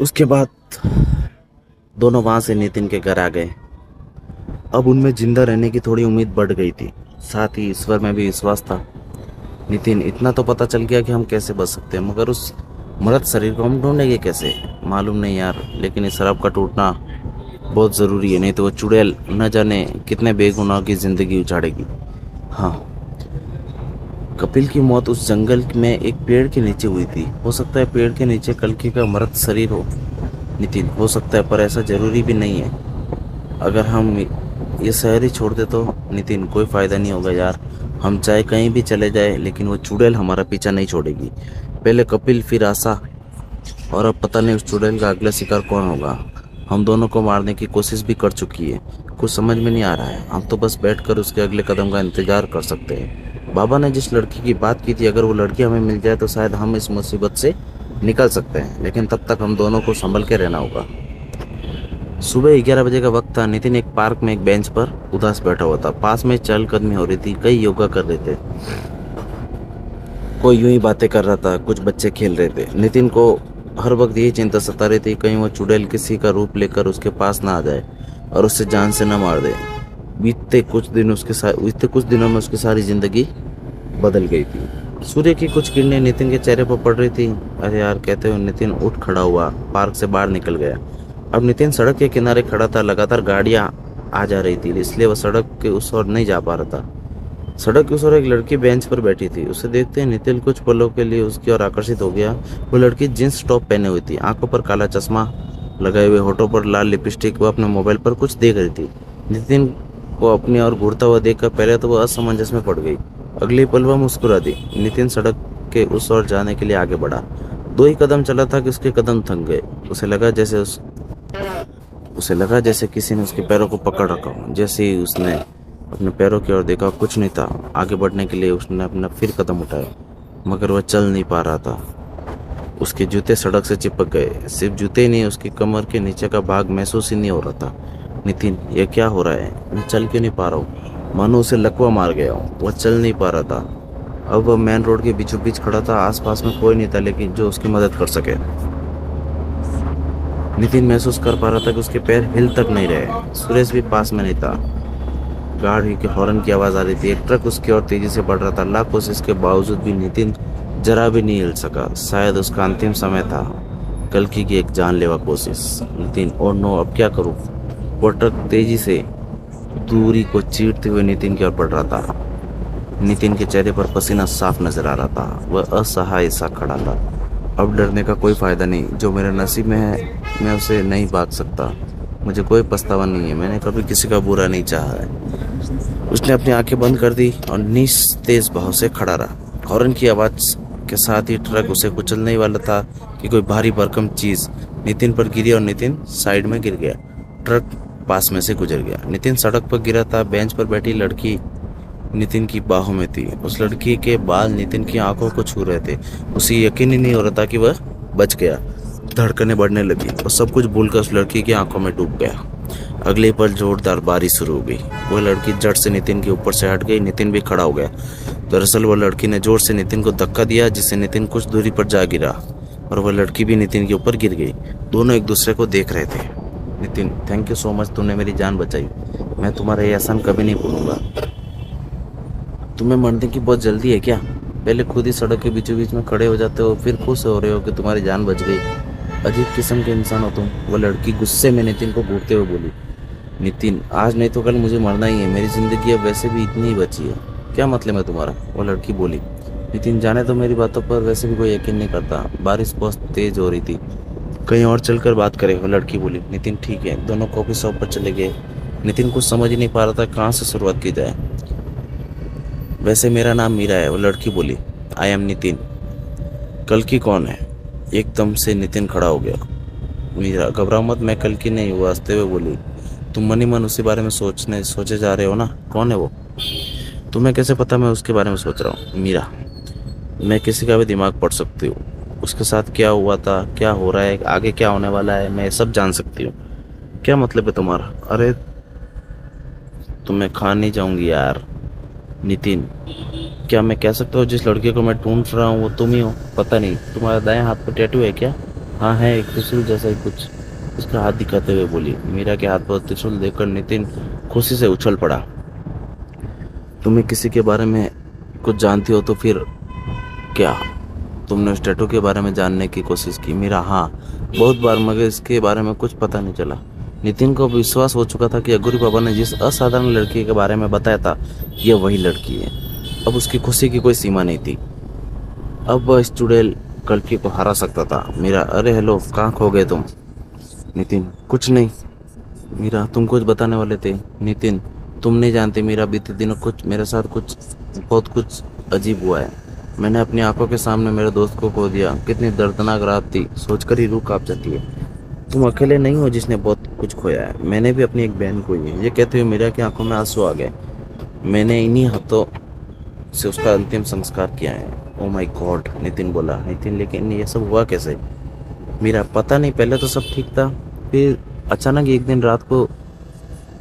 उसके बाद दोनों वहां से नितिन के घर आ गए। अब उनमें जिंदा रहने की थोड़ी उम्मीद बढ़ गई थी, साथ ही ईश्वर में भी विश्वास था। नितिन, इतना तो पता चल गया कि हम कैसे बच सकते हैं, मगर उस मृत शरीर को हम ढूंढेंगे कैसे? मालूम नहीं यार, लेकिन इस शराब का टूटना बहुत ज़रूरी है, नहीं तो वो चुड़ैल न जाने कितने बेगुनाह की ज़िंदगी उजाड़ेगी। हाँ, कपिल की मौत उस जंगल में एक पेड़ के नीचे हुई थी। हो सकता है पेड़ के नीचे कल्कि का मृत शरीर हो। नितिन, हो सकता है, पर ऐसा जरूरी भी नहीं है। अगर हम ये शहर ही छोड़ दे तो नितिन, कोई फ़ायदा नहीं होगा यार। हम चाहे कहीं भी चले जाए, लेकिन वो चुड़ैल हमारा पीछा नहीं छोड़ेगी। पहले कपिल, फिर आशा, और अब पता नहीं उस चुड़ैल का अगला शिकार कौन होगा। हम दोनों को मारने की कोशिश भी कर चुकी है। कुछ समझ में नहीं आ रहा है। हम तो बस बैठकर उसके अगले कदम का इंतजार कर सकते हैं। बाबा ने जिस लड़की की बात की थी, अगर वो लड़की हमें मिल जाए तो शायद हम इस मुसीबत से निकल सकते हैं, लेकिन तब तक हम दोनों को संभल के रहना होगा। सुबह 11 बजे का वक्त था। नितिन एक पार्क में एक बेंच पर उदास बैठा हुआ था। पास में चहलकदमी हो रही थी, कई योगा कर रहे थे, कोई यूं ही बातें कर रहा था, कुछ बच्चे खेल रहे थे। नितिन को हर वक्त यही चिंता सता रही थी, कहीं वो चुड़ैल किसी का रूप लेकर उसके पास ना आ जाए और उससे जान से न मार दे। बीतते कुछ दिनों में उसकी सारी जिंदगी बदल गई थी। सूर्य की कुछ किरणें नितिन के चेहरे पर पड़ रही थी। अरे यार, कहते हुए नितिन उठ खड़ा हुआ, पार्क से बाहर निकल गया। अब नितिन सड़क के किनारे खड़ा था। लगातार गाड़ियां आ जा रही थी, इसलिए वह सड़क के उस ओर नहीं जा पा रहा था। सड़क के उस ओर एक लड़की बेंच पर बैठी थी। उसे देखते ही नितिन कुछ पलों के लिए उसकी ओर आकर्षित हो गया। वो लड़की जींस टॉप पहने हुई थी, आंखों पर काला चश्मा लगाए हुए, होठों पर लाल लिपस्टिक। वो अपने मोबाइल पर कुछ देख रही थी। नितिन को अपनी ओर घूरता हुआ देखकर पहले तो वह असमंजस में पड़ गई, अगली पल वह मुस्कुरा दी। नितिन सड़क के उस ओर जाने के लिए आगे बढ़ा। 2 ही कदम चला था कि उसके कदम थक गए। उसे लगा जैसे किसी ने उसके पैरों को पकड़ रखा हो। जैसे ही उसने अपने पैरों की ओर देखा, कुछ नहीं था। आगे बढ़ने के लिए उसने अपना फिर कदम उठाया, मगर वह चल नहीं पा रहा था। उसके जूते सड़क से चिपक गए। सिर्फ जूते ही नहीं, उसकी कमर के नीचे का भाग महसूस ही नहीं हो रहा था। नितिन, ये क्या हो रहा है? मैं चल क्यों नहीं पा रहा हूँ? मानो उसे लकवा मार गया हूँ। वह चल नहीं पा रहा था। अब वह मेन रोड के बीचों बीच खड़ा था। आसपास में कोई नहीं था लेकिन जो उसकी मदद कर सके। नितिन महसूस कर पा रहा था कि उसके पैर हिल तक नहीं रहे। सुरेश भी पास में नहीं था। गाड़ी के हॉर्न की आवाज आ रही थी। एक ट्रक उसकी ओर तेजी से बढ़ रहा था। लाख कोशिश के बावजूद भी नितिन जरा भी नहीं हिल सका। शायद उसका अंतिम समय था। कल्कि की एक जानलेवा कोशिश। नितिन, और नो, अब क्या करूं? वो ट्रक तेजी से दूरी को चीरते हुए नितिन की ओर बढ़ रहा था। नितिन के चेहरे पर पसीना साफ नजर आ रहा था। वह असहाय सा खड़ा था। अब डरने का कोई फायदा नहीं। जो मेरे नसीब में है, मैं उसे नहीं भाग सकता। मुझे कोई पछतावा नहीं है। मैंने कभी किसी का बुरा नहीं चाहा है। उसने अपनी आंखें बंद कर दी और तेज भाव से खड़ा रहा। हॉर्न की आवाज के साथ ही ट्रक उसे कुचलने ही वाला था कि कोई भारी भरकम चीज नितिन पर गिरी और नितिन साइड में गिर गया। ट्रक पास में से गुजर गया। नितिन सड़क पर गिरा था। बेंच पर बैठी लड़की नितिन की बाहों में थी। उस लड़की के बाल नितिन की आंखों को छू रहे थे। उसे यकीन ही नहीं हो रहा था कि वह बच गया। धड़कनें बढ़ने लगी और सब कुछ भूलकर उस लड़की की आंखों में डूब गया। अगले पल जोरदार बारिश शुरू हो गई। वह लड़की झट से नितिन के ऊपर से हट गई। नितिन भी खड़ा हो गया। दरअसल वह लड़की ने जोर से नितिन को धक्का दिया, जिससे नितिन कुछ दूरी पर जा गिरा और वह लड़की भी नितिन के ऊपर गिर गई। दोनों एक दूसरे को देख रहे थे। Nitin, thank you so much, तुमने मेरी जान बचाई। मैं तुम्हारा ये एहसान कभी नहीं भूलूंगा। तुम्हें मरने की बहुत जल्दी है क्या? पहले खुद ही सड़क के बीचों बीच में खड़े हो जाते हो, फिर खुश हो रहे हो कि तुम्हारी जान बच गई। अजीब किस्म के इंसान हो तुम। वह लड़की गुस्से में नितिन को घूरते हुए बोली। नितिन, आज नहीं तो कल मुझे मरना ही है। मेरी जिंदगी अब वैसे भी इतनी ही बची है। क्या मतलब है तुम्हारा? वह लड़की बोली। नितिन, जाने तो मेरी बातों पर वैसे भी कोई यकीन नहीं करता। बारिश बहुत तेज हो रही थी, कहीं और चलकर बात करें। वह लड़की बोली। नितिन, ठीक है। दोनों कॉफी शॉप पर चले गए। नितिन कुछ समझ ही नहीं पा रहा था कहाँ से शुरुआत की जाए। वैसे मेरा नाम मीरा है, वो लड़की बोली। I am Nitin. कल्कि कौन है? एकदम से नितिन खड़ा हो गया। मीरा, घबराओ मत, मैं कल्कि नहीं हूँ, हंसते हुए बोली। तुम मन ही मन उसी बारे में सोचे जा रहे हो ना? कौन है वो? तुम्हें कैसे पता मैं उसके बारे में सोच रहा हूँ? मीरा, मैं किसी का भी दिमाग पढ़ सकती हूँ। उसके साथ क्या हुआ था, क्या हो रहा है, आगे क्या होने वाला है, मैं सब जान सकती हूँ। क्या मतलब है तुम्हारा? अरे, तुम्हें खा नहीं जाऊंगी यार। नितिन, क्या मैं कह सकता हूँ जिस लड़के को मैं ढूंढ रहा हूँ वो तुम ही हो? पता नहीं, तुम्हारे दाएं हाथ पर टैटू है क्या? हाँ है, एक त्रिशूल जैसा ही कुछ, उसका हाथ दिखाते हुए बोली। मीरा के हाथ पर त्रिशूल देखकर नितिन खुशी से उछल पड़ा। तुम्हें किसी के बारे में कुछ जानती हो तो फिर क्या? तुमने उस टैटू के बारे में जानने की कोशिश की? मीरा, हाँ, बहुत बार, मगर इसके बारे में कुछ पता नहीं चला। नितिन को विश्वास हो चुका था कि अगुरी बाबा ने जिस असाधारण लड़की के बारे में बताया था, यह वही लड़की है। अब उसकी खुशी की कोई सीमा नहीं थी। अब वह स्टूडेंट कल्कि को हरा सकता था। मीरा, अरे हेलो, कहाँ खो गए तुम? नितिन, कुछ नहीं। मीरा, तुम कुछ बताने वाले थे। नितिन, तुम नहीं जानते मीरा, बीते दिनों कुछ मेरे साथ कुछ बहुत कुछ अजीब हुआ है। मैंने अपनी आंखों के सामने मेरे दोस्त को खो दिया। कितनी दर्दनाक रात थी, सोचकर ही रूह कांप जाती है। तुम अकेले नहीं हो जिसने बहुत कुछ खोया है, मैंने भी अपनी एक बहन खोई है। ये कहते हुए मीरा की आंखों में आंसू आ गए। मैंने इन्हीं हाथों से उसका अंतिम संस्कार किया है। ओ माय गॉड, नितिन बोला। नितिन, लेकिन ये सब हुआ कैसे? मीरा, पता नहीं, पहले तो सब ठीक था, फिर अचानक एक दिन रात को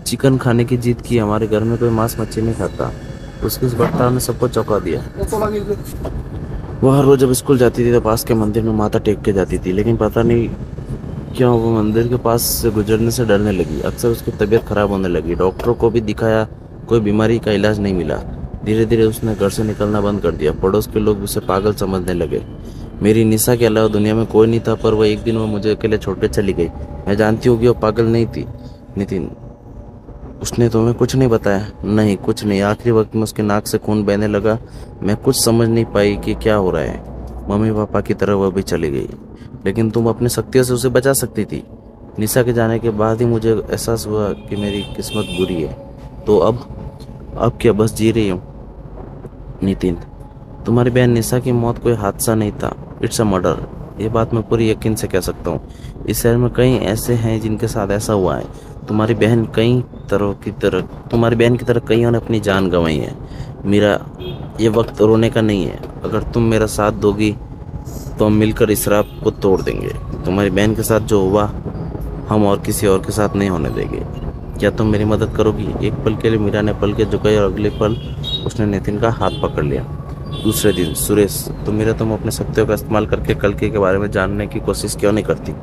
चिकन खाने की जिद की। हमारे घर में कोई मांस मच्छी नहीं खाता। उसकी इस बर्ताव ने सबको चौंका दिया। वह हर रोज जब स्कूल जाती थी तो पास के मंदिर में माथा टेक के जाती थी, लेकिन पता नहीं क्यों वो मंदिर के पास से गुजरने से डरने लगी। अक्सर उसकी तबीयत खराब होने लगी। डॉक्टरों को भी दिखाया, कोई बीमारी का इलाज नहीं मिला। धीरे धीरे उसने घर से निकलना बंद कर दिया। पड़ोस के लोग उसे पागल समझने लगे। मेरी निशा के अलावा दुनिया में कोई नहीं था, पर वह एक दिन वो मुझे अकेले छोड़ के चली गई। मैं जानती हूँ कि वो पागल नहीं थी। नितिन, उसने तुम्हें कुछ नहीं बताया? नहीं, कुछ नहीं। आखिरी वक्त में उसके नाक से खून बहने लगा। मैं कुछ समझ नहीं पाई कि क्या हो रहा है। मम्मी पापा की तरह वह भी चली गई, लेकिन तुम अपनी शक्तियों से उसे बचा सकती थी। निशा के जाने के बाद ही मुझे एहसास हुआ कि मेरी किस्मत बुरी है। तो अब क्या बस जी रही हूँ? नितिन, तुम्हारी बहन निशा की मौत कोई हादसा नहीं था, इट्स अ मर्डर। ये बात मैं पूरी यकीन से कह सकता हूँ। इस शहर में कई ऐसे हैं जिनके साथ ऐसा हुआ है। तुम्हारी बहन कई तुम्हारी बहन की तरह कईयों ने अपनी जान गंवाई है। मेरा ये वक्त रोने का नहीं है। अगर तुम मेरा साथ दोगी तो हम मिलकर इस रात को तोड़ देंगे। तुम्हारी बहन के साथ जो हुआ, हम और किसी और के साथ नहीं होने देंगे। क्या तुम मेरी मदद करोगी? एक पल के लिए मीरा ने पल के झुकाई और अगले पल उसने नितिन का हाथ पकड़ लिया। दूसरे दिन, सुरेश, तुम अपने शक्तियों का इस्तेमाल करके कल्कि के बारे में जानने की कोशिश क्यों नहीं करती?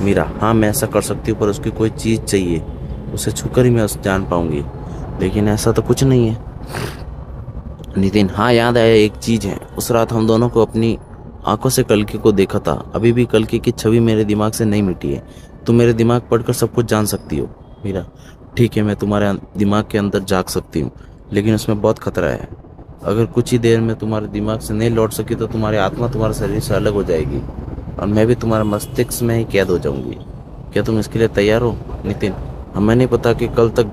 मीरा, हाँ, मैं ऐसा कर सकती हूँ, पर उसकी कोई चीज़ चाहिए। उसे छूकर ही मैं उसे जान पाऊंगी। लेकिन ऐसा तो कुछ नहीं है। नितिन, हाँ, याद आया, एक चीज़ है। उस रात हम दोनों को अपनी आंखों से कल्कि को देखा था। अभी भी कल्कि की छवि मेरे दिमाग से नहीं मिटी है। तुम मेरे दिमाग पढ़कर सब कुछ जान सकती हो। मीरा, ठीक है, मैं तुम्हारे दिमाग के अंदर झांक सकती हूँ, लेकिन उसमें बहुत खतरा है। अगर कुछ ही देर में तुम्हारे दिमाग से नहीं लौट सकी तो तुम्हारी आत्मा तुम्हारे शरीर से अलग हो जाएगी और मैं भी तुम्हारे मस्तिष्क में ही कैद हो जाऊंगी। क्या तुम इसके लिए तैयार हो? नितिन, हमें नहीं पता कि कल तक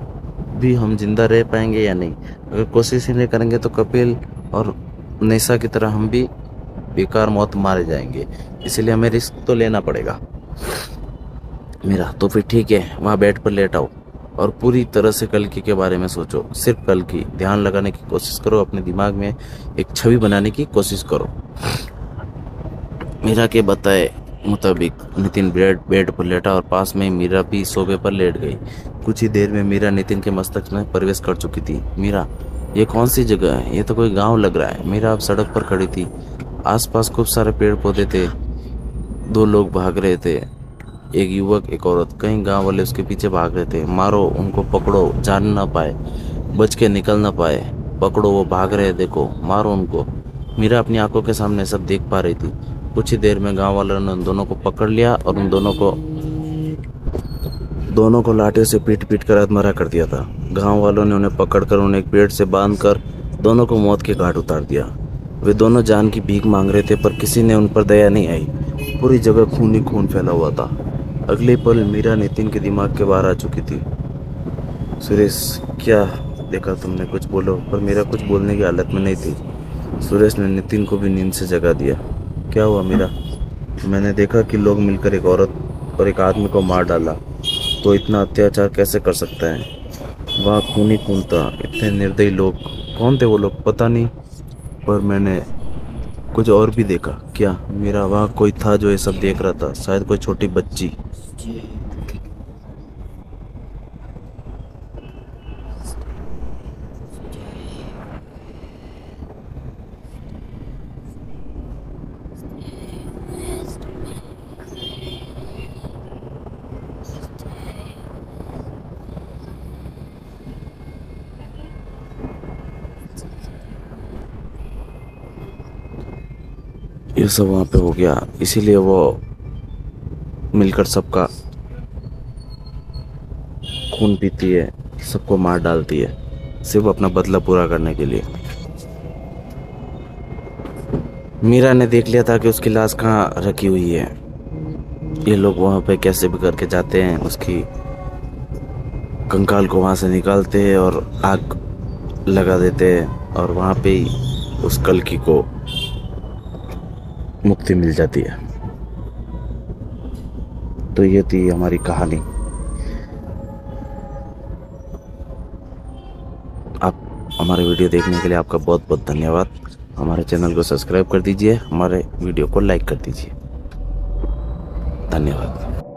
भी हम जिंदा रह पाएंगे या नहीं। अगर कोशिश ही नहीं करेंगे तो कपिल और निशा की तरह हम भी बेकार मौत मारे जाएंगे। इसलिए हमें रिस्क तो लेना पड़ेगा। मेरा, तो फिर ठीक है, वहाँ बेड पर लेट आओ और पूरी तरह से कल्कि के बारे में सोचो। सिर्फ कल्कि, ध्यान लगाने की कोशिश करो, अपने दिमाग में एक छवि बनाने की कोशिश करो। मीरा के बताए मुताबिक नितिन बेड बेड पर लेटा और पास में मीरा भी सोफे पर लेट गई। कुछ ही देर में मीरा नितिन के मस्तक में प्रवेश कर चुकी थी। मीरा, ये कौन सी जगह है? ये तो कोई गांव लग रहा है। मीरा अब सड़क पर खड़ी थी। आसपास खूब सारे पेड़ पौधे थे। दो लोग भाग रहे थे, एक युवक एक औरत। कहीं गांव वाले उसके पीछे भाग रहे थे। मारो उनको, पकड़ो, जान ना पाए, बच के निकल ना पाए। पकड़ो, वो भाग रहे, देखो, मारो उनको। मीरा अपनी आंखों के सामने सब देख पा रही थी। कुछ ही देर में गांव वालों ने उन दोनों को पकड़ लिया और उन दोनों को लाठियों से पीट पीट कर अधमरा कर दिया था। गांव वालों ने उन्हें पकड़कर उन्हें एक पेड़ से बांधकर दोनों को मौत के घाट उतार दिया। वे दोनों जान की भीख मांग रहे थे, पर किसी ने उन पर दया नहीं आई। पूरी जगह खून ही खून फैला हुआ था। अगले पल मीरा नितिन के दिमाग के बाहर आ चुकी थी। सुरेश, क्या देखा तुमने? कुछ बोलो। पर मीरा कुछ बोलने की हालत में नहीं थी। सुरेश ने नितिन को भी नींद से जगा दिया। क्या हुआ मीरा? मैंने देखा कि लोग मिलकर एक औरत और एक आदमी को मार डाला। तो इतना अत्याचार कैसे कर सकता है? वहाँ खून ही खून था। इतने निर्दयी लोग। कौन थे वो लोग? पता नहीं, पर मैंने कुछ और भी देखा। क्या? मेरा वहाँ कोई था जो ये सब देख रहा था, शायद कोई छोटी बच्ची। ये सब वहाँ पे हो गया, इसीलिए वो मिलकर सबका खून पीती है, सबको मार डालती है, सिर्फ अपना बदला पूरा करने के लिए। मीरा ने देख लिया था कि उसकी लाश कहाँ रखी हुई है। ये लोग वहाँ पे कैसे भी करके जाते हैं, उसकी कंकाल को वहाँ से निकालते हैं और आग लगा देते हैं, और वहाँ पे ही उस कल्कि को मुक्ति मिल जाती है। तो ये थी हमारी कहानी। आप हमारे वीडियो देखने के लिए आपका बहुत बहुत धन्यवाद। हमारे चैनल को सब्सक्राइब कर दीजिए, हमारे वीडियो को लाइक कर दीजिए। धन्यवाद।